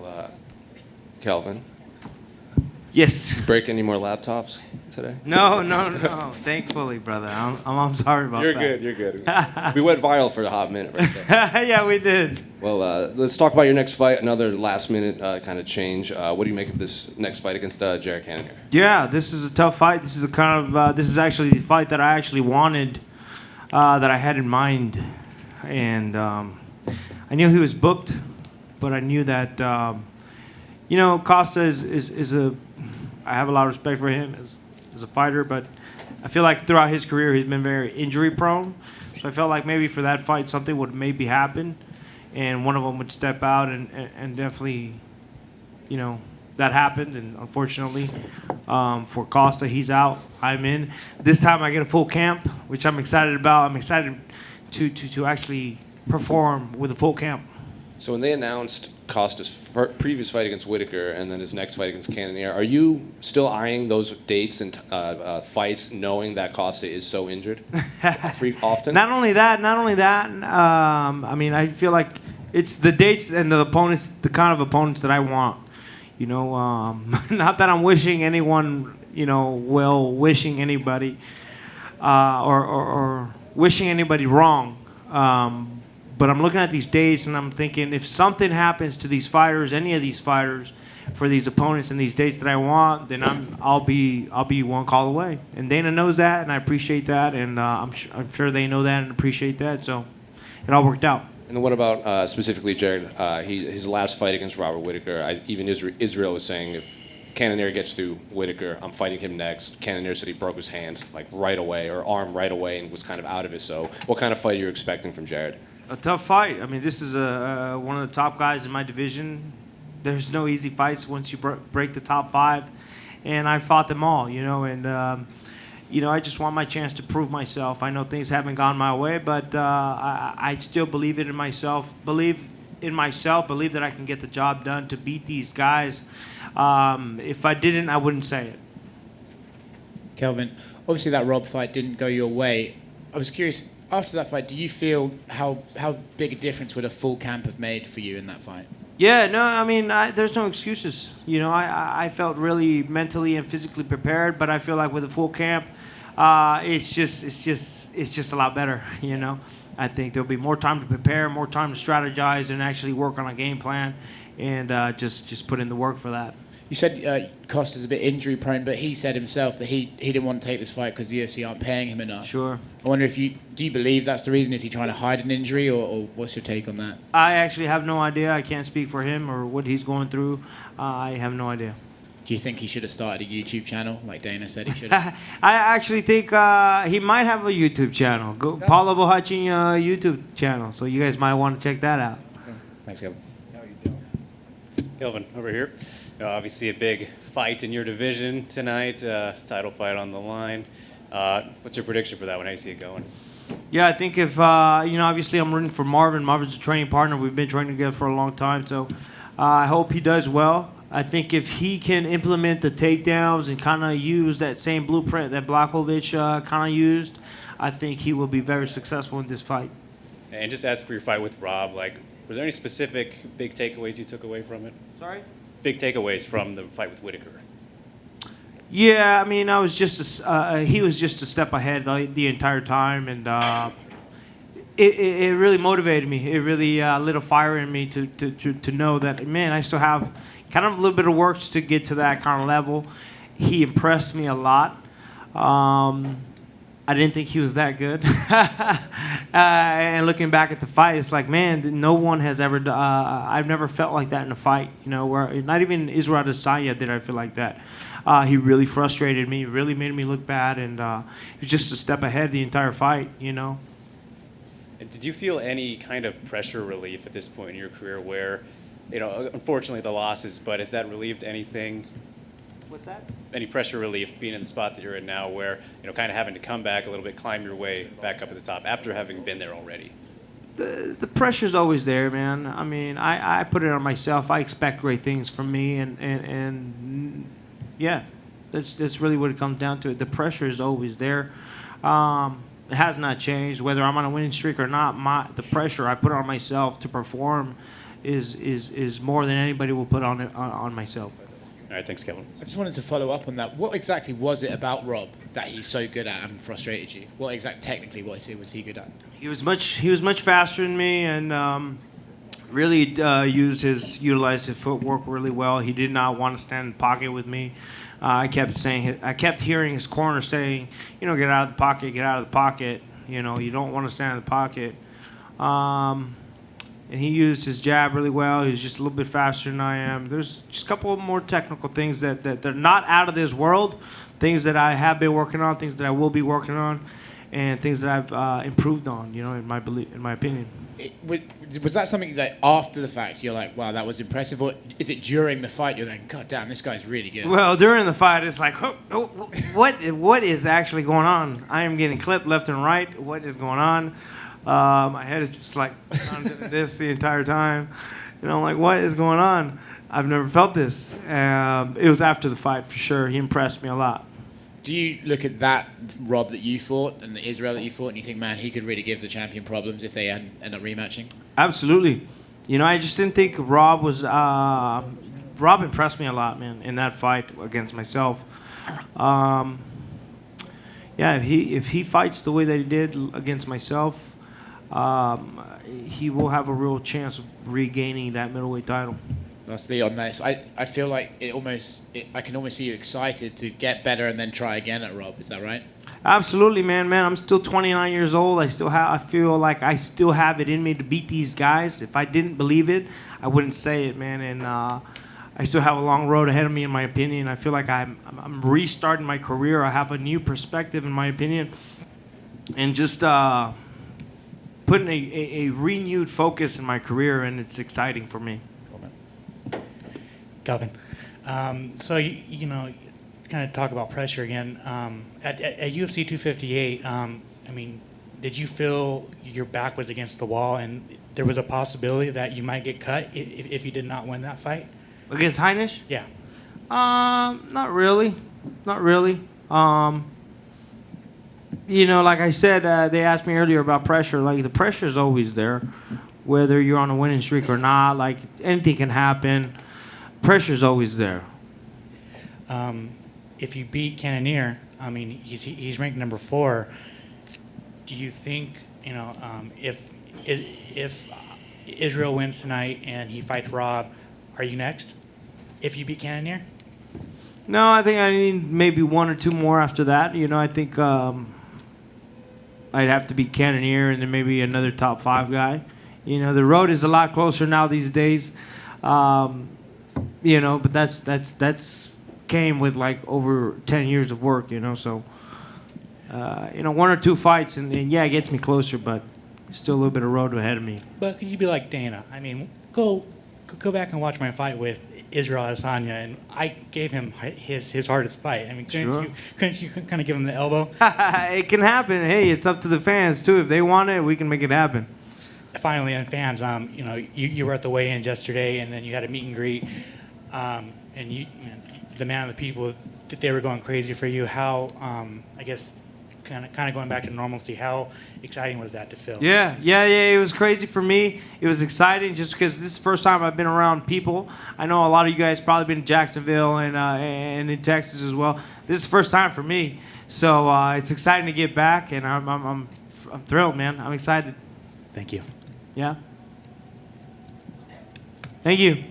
Well, Kelvin, Yes. break any more laptops today? No. Thankfully, brother. I'm sorry about You're that. good. You're good. We went viral for a hot minute right there. Yeah, we did. Well, let's talk about your next fight. Another last-minute kind of change. What do you make of this next fight against Jared Cannonier? Yeah, this is a tough fight. This is this is actually the fight that I actually wanted, that I had in mind, and I knew he was booked, but I knew that Costa is a. I have a lot of respect for him as a fighter, but I feel like throughout his career he's been very injury prone. So I felt like maybe for that fight something would maybe happen, and one of them would step out, and definitely, that happened. And unfortunately, for Costa, he's out. I'm in. This time I get a full camp, which I'm excited about. I'm excited to actually perform with a full camp. So when they announced Costa's previous fight against Whitaker and then his next fight against Cannonier, are you still eyeing those dates and fights, knowing that Costa is so injured often? Not only that. I feel like it's the dates and the opponents, the kind of opponents that I want. Not that I'm wishing anyone, wishing anybody, or wishing anybody wrong. But I'm looking at these dates and I'm thinking, if something happens to these fighters, any of these fighters, for these opponents and these dates that I want, then I'll be one call away. And Dana knows that, and I appreciate that, and I'm sure they know that and appreciate that. So it all worked out. And what about specifically Jared? His last fight against Robert Whitaker, even Israel was saying if Cannonier gets through Whitaker, I'm fighting him next. Cannonier said he broke his hand right away, or arm right away, and was kind of out of it. So what kind of fight are you expecting from Jared? A tough fight. I mean, this is one of the top guys in my division. There's no easy fights once you break the top 5, and I fought them all, and I just want my chance to prove myself. I know things haven't gone my way, but I still believe in myself. Believe that I can get the job done to beat these guys. If I didn't, I wouldn't say it. Kelvin, obviously that Rob fight didn't go your way. I was curious, after that fight, do you feel how big a difference would a full camp have made for you in that fight? Yeah, no, I mean, there's no excuses. I felt really mentally and physically prepared, but I feel like with a full camp, it's just a lot better. I think there'll be more time to prepare, more time to strategize, and actually work on a game plan, and just put in the work for that. You said Costa's a bit injury prone, but he said himself that he didn't want to take this fight because the UFC aren't paying him enough. Sure. I wonder do you believe that's the reason? Is he trying to hide an injury, or what's your take on that? I actually have no idea. I can't speak for him or what he's going through. I have no idea. Do you think he should have started a YouTube channel like Dana said he should have? I actually think he might have a YouTube channel. Paulo Costa YouTube channel. So you guys might want to check that out. Thanks, Kelvin. Kelvin, over here. Obviously a big fight in your division tonight, title fight on the line. What's your prediction for that one? How do you see it going? Yeah, I think if, obviously I'm rooting for Marvin. Marvin's a training partner. We've been training together for a long time, so I hope he does well. I think if he can implement the takedowns and kind of use that same blueprint that Blachowicz kind of used, I think he will be very successful in this fight. And just as for your fight with Rob, were there any specific big takeaways you took away from it? Sorry? Big takeaways from the fight with Whitaker. Yeah, I mean, he was just a step ahead the entire time, and it really motivated me. It really lit a fire in me to know that, man, I still have kind of a little bit of work to get to that kind of level. He impressed me a lot. I didn't think he was that good. And looking back at the fight, it's like, man, no one has ever. I've never felt like that in a fight. Where not even Israel Adesanya did I feel like that. He really frustrated me. Really made me look bad, and he was just a step ahead the entire fight. And did you feel any kind of pressure relief at this point in your career, where, unfortunately the losses, but has that relieved anything? What's that? Any pressure relief being in the spot that you're in now, where kind of having to come back a little bit, climb your way back up at the top after having been there already? The pressure's always there, man. I mean, I put it on myself. I expect great things from me, and yeah, that's really what it comes down to. The pressure is always there. It has not changed, whether I'm on a winning streak or not. The pressure I put on myself to perform is more than anybody will put on myself. All right, thanks, Kelvin. I just wanted to follow up on that. What exactly was it about Rob that he's so good at and frustrated you? What technically was he good at? He was much faster than me, and really utilized his footwork really well. He did not want to stand in the pocket with me. I kept hearing his corner saying, get out of the pocket, get out of the pocket. You don't want to stand in the pocket. And he used his jab really well. He was just a little bit faster than I am. There's just a couple of more technical things that they're not out of this world, things that I have been working on, things that I will be working on, and things that I've improved on, in my opinion. Was that something that after the fact you're like, wow, that was impressive? Or is it during the fight you're going, God damn, this guy's really good? Well, during the fight, it's like, what is actually going on? I am getting clipped left and right. What is going on? My head is just like this the entire time. I'm like, what is going on? I've never felt this. It was after the fight for sure. He impressed me a lot. Do you look at that Rob that you fought and the Israel that you fought and you think, man, he could really give the champion problems if they end up rematching? Absolutely. I just didn't think Rob was... Rob impressed me a lot, man, in that fight against myself. If he fights the way that he did against myself, he will have a real chance of regaining that middleweight title. Lastly on this, I feel like I can almost see you excited to get better and then try again at Rob. Is that right? Absolutely, man. I'm still 29 years old. I feel like I still have it in me to beat these guys. If I didn't believe it, I wouldn't say it, man. And I still have a long road ahead of me, in my opinion. I feel like I'm restarting my career. I have a new perspective, in my opinion, and just putting a renewed focus in my career, and it's exciting for me. Kelvin, so you kind of talk about pressure again. At UFC 258, did you feel your back was against the wall and there was a possibility that you might get cut if you did not win that fight? Against Heinisch? Yeah. Not really. Like I said, they asked me earlier about pressure. Like, the pressure is always there, whether you're on a winning streak or not. Like, anything can happen. Pressure's always there. If you beat Cannonier, he's ranked number 4. Do you think, if Israel wins tonight and he fights Rob, are you next? If you beat Cannonier? No, I think I need maybe 1 or 2 more after that. I think I'd have to beat Cannonier and then maybe another top 5 guy. The road is a lot closer now these days. But that's came with like over 10 years of work, so 1 or 2 fights and it gets me closer, but still a little bit of road ahead of me. But could you be like Dana? Go back and watch my fight with Israel Adesanya, and I gave him his hardest fight. Couldn't you kind of give him the elbow? It can happen. Hey, it's up to the fans too. If they want it, we can make it happen. Finally, on fans, you were at the weigh-ins yesterday, and then you had a meet and greet, and the man of the people, they were going crazy for you. How, I guess, kind of going back to normalcy, how exciting was that to Phil? Yeah, it was crazy for me. It was exciting just because this is the first time I've been around people. I know a lot of you guys probably been in Jacksonville and in Texas as well. This is the first time for me, so it's exciting to get back, and I'm thrilled, man. I'm excited. Thank you. Yeah. Thank you.